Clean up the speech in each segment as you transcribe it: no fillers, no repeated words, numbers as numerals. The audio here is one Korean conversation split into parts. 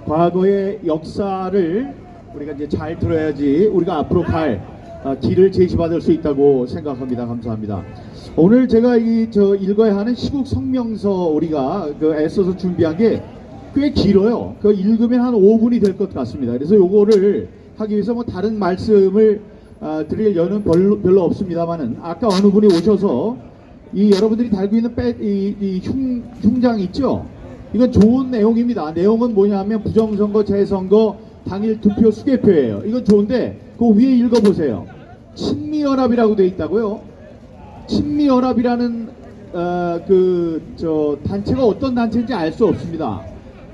과거의 역사를 우리가 이제 잘 들어야지 우리가 앞으로 갈 길을 제시받을 수 있다고 생각합니다. 감사합니다. 오늘 제가 읽어야 하는 시국 성명서 우리가 애써서 준비한 게 꽤 길어요. 읽으면 한 5분이 될 것 같습니다. 그래서 요거를 하기 위해서 뭐 다른 말씀을 드릴 여유는 별로 없습니다만은 아까 어느 분이 오셔서 이 여러분들이 달고 있는 흉장 있죠? 이건 좋은 내용입니다. 내용은 뭐냐면 부정선거, 재선거, 당일 투표 수개표예요. 이건 좋은데 그 위에 읽어보세요. 친미연합이라고 돼 있다고요. 친미연합이라는 단체가 어떤 단체인지 알 수 없습니다.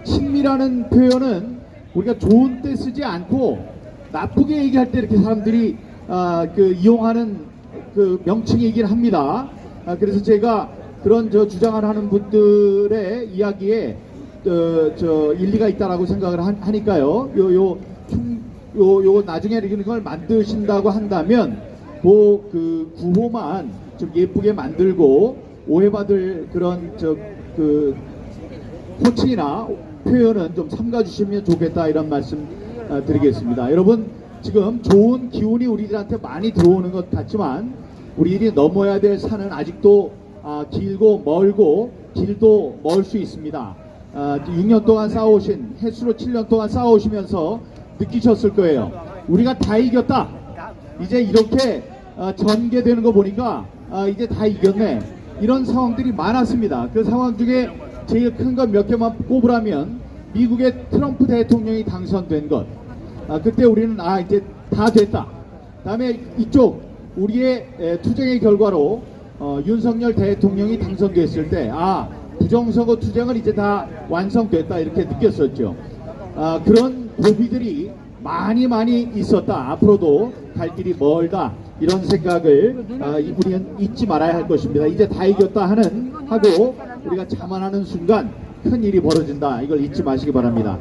친미라는 표현은 우리가 좋은 때 쓰지 않고 나쁘게 얘기할 때 이렇게 사람들이 이용하는 명칭이긴 합니다. 그래서 제가 그런 주장을 하는 분들의 이야기에 일리가 있다라고 생각을 하니까요. 요 나중에 이걸 만드신다고 한다면 구호만 좀 예쁘게 만들고 오해받을 그런 호칭이나 표현은 좀 삼가 주시면 좋겠다 이런 말씀 드리겠습니다. 여러분 지금 좋은 기운이 우리들한테 많이 들어오는 것 같지만 우리들이 넘어야 될 산은 아직도 길고 멀고 길도 멀 수 있습니다. 6년 동안 싸우신 횟수로 7년 동안 싸우시면서 느끼셨을 거예요. 우리가 다 이겼다. 이제 이렇게 전개되는 거 보니까 이제 다 이겼네. 이런 상황들이 많았습니다. 그 상황 중에 제일 큰 것 몇 개만 꼽으라면 미국의 트럼프 대통령이 당선된 것. 그때 우리는 이제 다 됐다. 다음에 이쪽 우리의 투쟁의 결과로 윤석열 대통령이 당선됐을 때 부정선거 투쟁은 이제 다 완성됐다 이렇게 느꼈었죠. 그런 고비들이 많이 있었다. 앞으로도 갈 길이 멀다. 이런 생각을 우리는 잊지 말아야 할 것입니다. 이제 다 이겼다 하고 우리가 자만하는 순간 큰 일이 벌어진다. 이걸 잊지 마시기 바랍니다.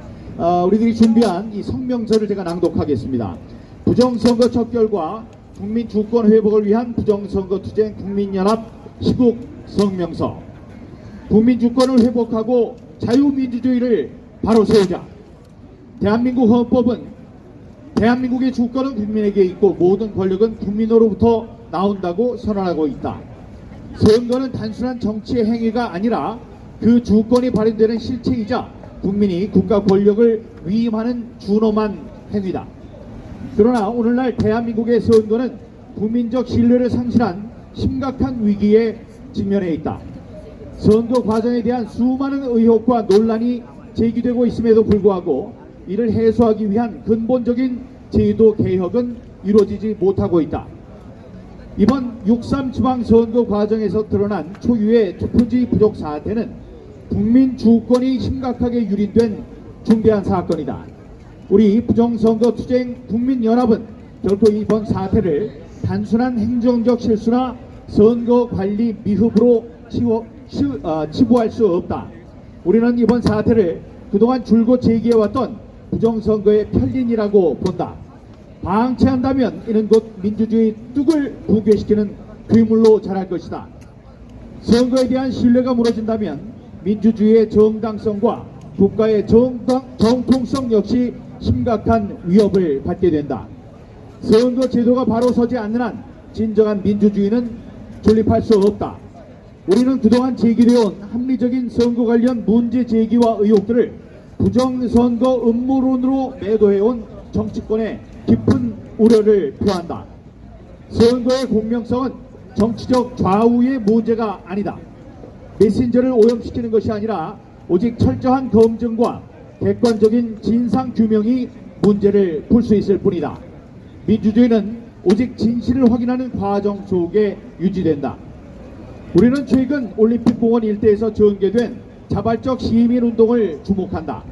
우리들이 준비한 이 성명서를 제가 낭독하겠습니다. 부정선거 척결과 국민 주권 회복을 위한 부정선거 투쟁 국민연합 시국 성명서. 국민 주권을 회복하고 자유민주주의를 바로 세우자. 대한민국 헌법은 대한민국의 주권은 국민에게 있고 모든 권력은 국민으로부터 나온다고 선언하고 있다. 선거는 단순한 정치의 행위가 아니라 그 주권이 발현되는 실체이자 국민이 국가 권력을 위임하는 준엄한 행위다. 그러나 오늘날 대한민국의 선거는 국민적 신뢰를 상실한 심각한 위기에 직면해 있다. 선거 과정에 대한 수많은 의혹과 논란이 제기되고 있음에도 불구하고 이를 해소하기 위한 근본적인 제도 개혁은 이루어지지 못하고 있다. 이번 6.3 지방선거 과정에서 드러난 초유의 투표지 부족 사태는 국민 주권이 심각하게 유린된 중대한 사건이다. 우리 부정선거 투쟁 국민연합은 결코 이번 사태를 단순한 행정적 실수나 선거 관리 미흡으로 치부할 수 없다. 우리는 이번 사태를 그동안 줄곧 제기해왔던 부정선거의 편린이라고 본다. 방치한다면 이는 곧 민주주의 뚝을 붕괴시키는 괴물로 자랄 것이다. 선거에 대한 신뢰가 무너진다면 민주주의의 정당성과 국가의 정통성 역시 심각한 위협을 받게 된다. 선거 제도가 바로 서지 않는 한 진정한 민주주의는 존립할 수 없다. 우리는 그동안 제기되어온 합리적인 선거 관련 문제 제기와 의혹들을 부정선거 음모론으로 매도해온 정치권에 깊은 우려를 표한다. 선거의 공명성은 정치적 좌우의 문제가 아니다. 메신저를 오염시키는 것이 아니라 오직 철저한 검증과 객관적인 진상 규명이 문제를 풀 수 있을 뿐이다. 민주주의는 오직 진실을 확인하는 과정 속에 유지된다. 우리는 최근 올림픽공원 일대에서 전개된 자발적 시민운동을 주목한다.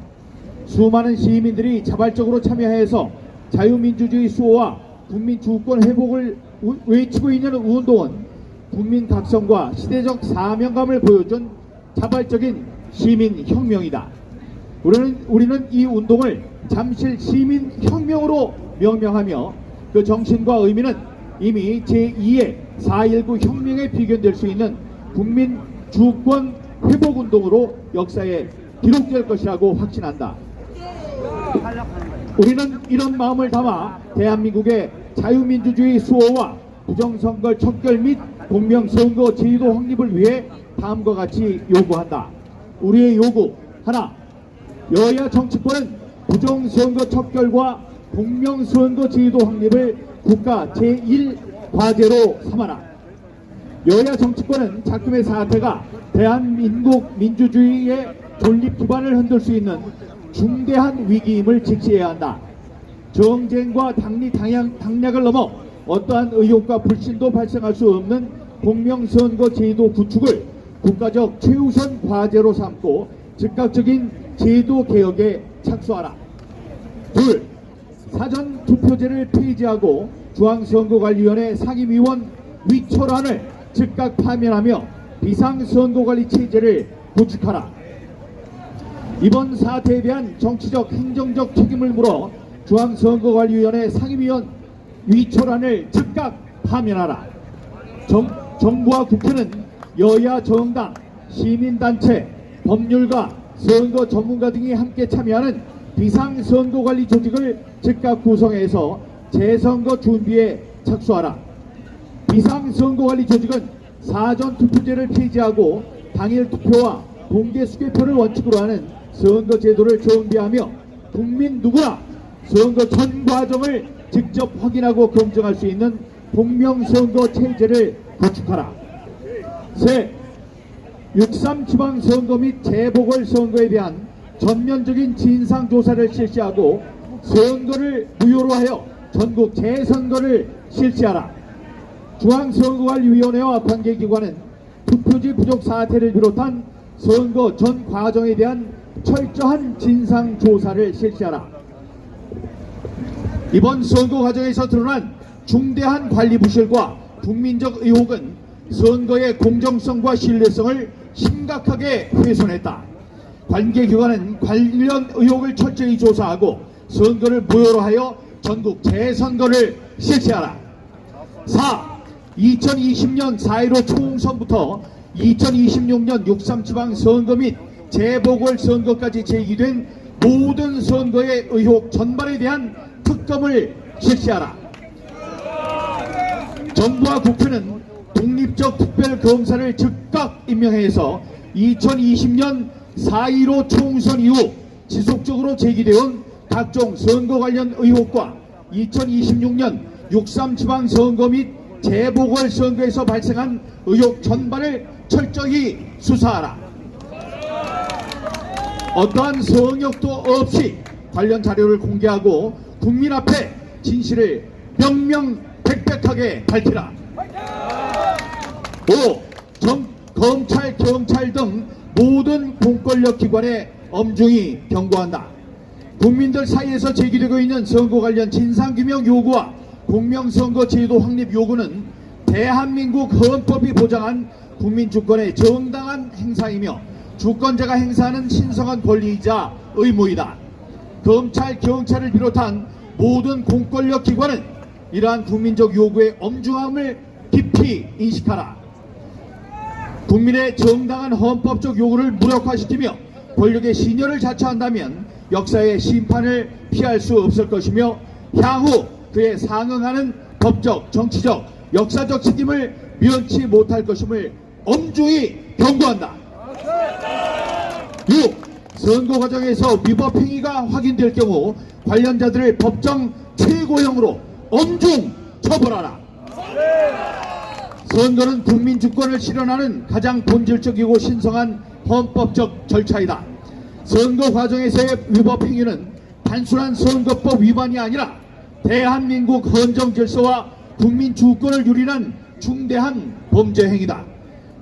수많은 시민들이 자발적으로 참여해서 자유민주주의 수호와 국민주권 회복을 외치고 있는 운동은 국민 각성과 시대적 사명감을 보여준 자발적인 시민혁명이다. 우리는 이 운동을 잠실 시민혁명으로 명명하며 그 정신과 의미는 이미 제2의 4.19 혁명에 비견될 수 있는 국민 주권 회복운동으로 역사에 기록될 것이라고 확신한다. 우리는 이런 마음을 담아 대한민국의 자유민주주의 수호와 부정선거 척결 및 공명선거 제도 확립을 위해 다음과 같이 요구한다. 우리의 요구 하나, 여야 정치권은 부정선거 척결과 공명선거 제도 확립을 국가 제1과제로 삼아라. 여야 정치권은 작금의 사태가 대한민국 민주주의의 존립 기반을 흔들 수 있는 중대한 위기임을 직시해야 한다. 정쟁과 당략을 넘어 어떠한 의혹과 불신도 발생할 수 없는 공명선거 제도 구축을 국가적 최우선 과제로 삼고 즉각적인 제도 개혁에 착수하라. 둘, 사전 투표제를 폐지하고 중앙선거관리위원회 상임위원 위촉안을 즉각 파면하며 비상선거관리 체제를 구축하라. 이번 사태에 대한 정치적 행정적 책임을 물어 중앙선거관리위원회 상임위원 위촉안을 즉각 파면하라. 정부와 국회는 여야 정당, 시민단체, 법률가, 선거 전문가 등이 함께 참여하는 비상선거관리 조직을 즉각 구성해서 재선거 준비에 착수하라. 비상선거관리 조직은 사전투표제를 폐지하고 당일 투표와 공개 수개표를 원칙으로 하는 선거제도를 정비하며 국민 누구나 선거 전 과정을 직접 확인하고 검증할 수 있는 공명선거 체제를 구축하라. 셋, 6.3 지방선거 및 재보궐선거에 대한 전면적인 진상조사를 실시하고 선거를 무효로 하여 전국 재선거를 실시하라. 중앙선거관리위원회와 관계기관은 투표지 부족 사태를 비롯한 선거 전 과정에 대한 철저한 진상조사를 실시하라. 이번 선거 과정에서 드러난 중대한 관리 부실과 국민적 의혹은 선거의 공정성과 신뢰성을 심각하게 훼손했다. 관계기관은 관련 의혹을 철저히 조사하고 선거를 무효로 하여 전국 재선거를 실시하라. 4. 2020년 4.15 총선부터 2026년 6.3 지방선거 및 재보궐선거까지 제기된 모든 선거의 의혹 전반에 대한 특검을 실시하라. 정부와 국회는 독립적 특별검사를 즉각 임명해서 2020년 4.15 총선 이후 지속적으로 제기되온 각종 선거 관련 의혹과 2026년 6.3 지방선거 및 재보궐선거에서 발생한 의혹 전반을 철저히 수사하라. 어떠한 성역도 없이 관련 자료를 공개하고 국민 앞에 진실을 명명백백하게 밝히라. 5. 검찰, 경찰 등 모든 공권력 기관에 엄중히 경고한다. 국민들 사이에서 제기되고 있는 선거 관련 진상규명 요구와 공명선거 제도 확립 요구는 대한민국 헌법이 보장한 국민주권의 정당한 행사이며 주권자가 행사하는 신성한 권리이자 의무이다. 검찰, 경찰을 비롯한 모든 공권력 기관은 이러한 국민적 요구의 엄중함을 깊이 인식하라. 국민의 정당한 헌법적 요구를 무력화시키며 권력의 신여를 자처한다면 역사의 심판을 피할 수 없을 것이며 향후 그에 상응하는 법적, 정치적, 역사적 책임을 면치 못할 것임을 엄중히 경고한다. 6. 선거 과정에서 위법 행위가 확인될 경우 관련자들을 법정 최고형으로 엄중 처벌하라. 선거는 국민주권을 실현하는 가장 본질적이고 신성한 헌법적 절차이다. 선거 과정에서의 위법 행위는 단순한 선거법 위반이 아니라 대한민국 헌정 질서와 국민 주권을 유린한 중대한 범죄 행위다.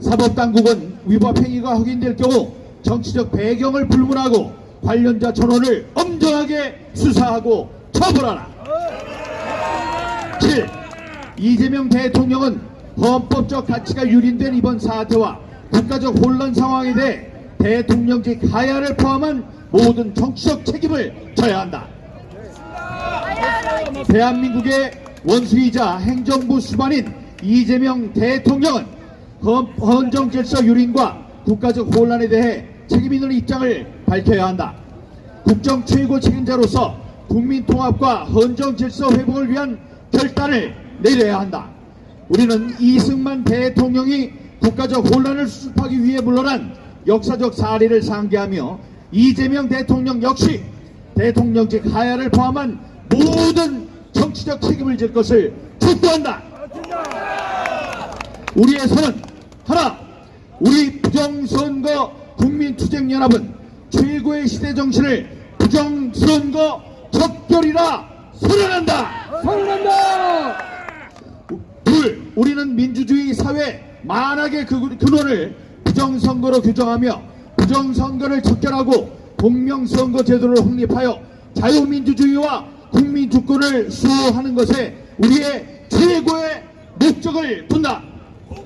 사법당국은 위법 행위가 확인될 경우 정치적 배경을 불문하고 관련자 전원을 엄정하게 수사하고 처벌하라. 7. 이재명 대통령은 헌법적 가치가 유린된 이번 사태와 국가적 혼란 상황에 대해 대통령직 하야를 포함한 모든 정치적 책임을 져야 한다. 대한민국의 원수이자 행정부 수반인 이재명 대통령은 헌정 질서 유린과 국가적 혼란에 대해 책임 있는 입장을 밝혀야 한다. 국정 최고 책임자로서 국민 통합과 헌정 질서 회복을 위한 결단을 내려야 한다. 우리는 이승만 대통령이 국가적 혼란을 수습하기 위해 물러난 역사적 사례를 상기하며 이재명 대통령 역시 대통령직 하야를 포함한 모든 정치적 책임을 질 것을 촉구한다. 우리의 선은 하나, 우리 부정선거 국민투쟁연합은 최고의 시대 정신을 부정선거 적결이라 선언한다. 선언한다. 둘, 우리는 민주주의 사회 만악의 근원을 부정선거로 규정하며 부정선거를 척결하고 공명선거 제도를 확립하여 자유민주주의와 국민주권을 수호하는 것에 우리의 최고의 목적을 둔다.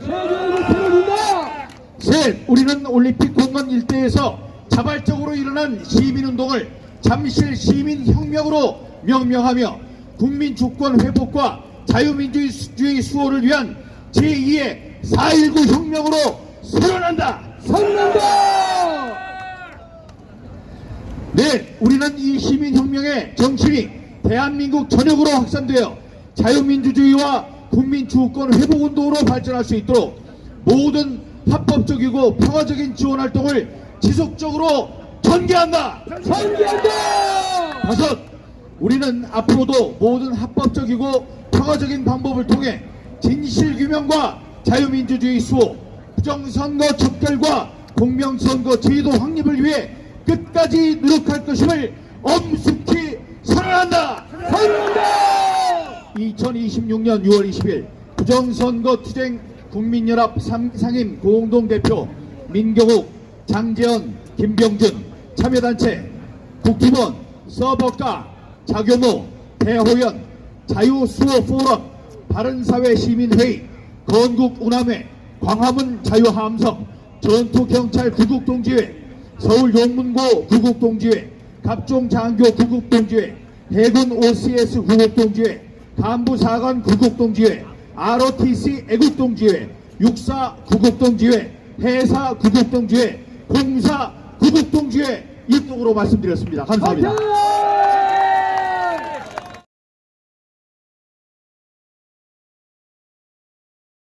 최고의 목표를 둔다. 셋, 우리는 올림픽 공원 일대에서 자발적으로 일어난 시민운동을 잠실 시민혁명으로 명명하며 국민주권 회복과 자유민주주의 수호를 위한 제2의 4.19 혁명으로 선언한다. 선언한다. 네, 우리는 이 시민혁명의 정신이 대한민국 전역으로 확산되어 자유민주주의와 국민주권 회복운동으로 발전할 수 있도록 모든 합법적이고 평화적인 지원활동을 지속적으로 전개한다. 전개한다. 다섯, 우리는 앞으로도 모든 합법적이고 평화적인 방법을 통해 진실규명과 자유민주주의 수호, 부정선거 척결과 공명선거 제도 확립을 위해 끝까지 노력할 것임을 엄숙히 선언한다. 선언한다. 2026년 6월 20일 부정선거 투쟁 국민연합 상임 공동대표 민경욱, 장재현, 김병준, 참여단체 국팀원, 서버가, 자교모, 대호연, 자유수호포럼, 바른사회 시민회의, 건국운함회, 광화문 자유함성, 전투경찰 구국동지회, 서울용문고 구국동지회, 갑종장교 구국동지회, 해군 OCS 구국동지회, 간부사관 구국동지회, ROTC 애국동지회, 육사 구국동지회, 해사 구국동지회, 공사 구국동지회 일동으로 말씀드렸습니다. 감사합니다. 화이팅!